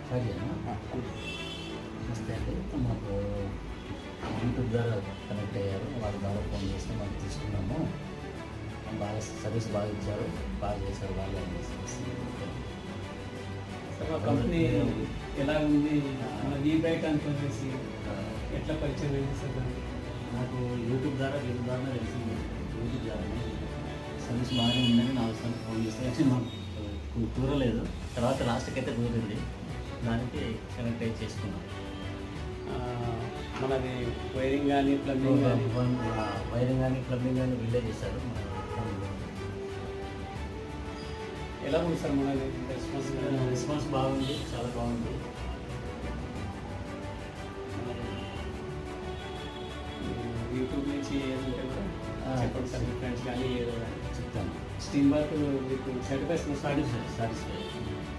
సరేనా? నమస్తే అండి. మాకు యూట్యూబ్ ద్వారా కనెక్ట్ అయ్యారు. వాళ్ళ ద్వారా ఫోన్ చేస్తే మనం తీసుకున్నాము. బాగా సర్వీస్ బాగా ఇచ్చారు, బాగా చేశారు వాళ్ళు అని సర్వీస్. సార్, మా కంపెనీ ఎలా ఉంది, మన వీ బైక్ అనుకునేసి ఎట్లా పరిచయం అయింది సార్? నాకు యూట్యూబ్ ద్వారా తెలిసింది. యూట్యూబ్ ద్వారానే సర్వీస్ బాగానే ఉందని 4 సార్లు ఫోన్ చేస్తే యాక్చువల్లీ మాకు కుదరలేదు. తర్వాత లాస్ట్కి అయితే కుదిరింది. దానికి కనెక్ట్ అయ్యి చేసుకున్నాం. మనది వైరింగ్ కానీ ప్లంబింగ్ కానీ వైరింగ్ కానీ ప్లంబింగ్ కానీ వీళ్ళే చేశారు. ఎలా ఉంది సార్ మనది రెస్పాన్స్ బాగుంది, చాలా బాగుంది. యూట్యూబ్ నుంచి ఏదంటే కూడా చెప్పండి సార్, మీ ఫ్రెండ్స్ కానీ ఏదో చెప్తాను. స్టీమ్ వర్క్ మీకు సాటిస్ఫై సాటిస్ఫై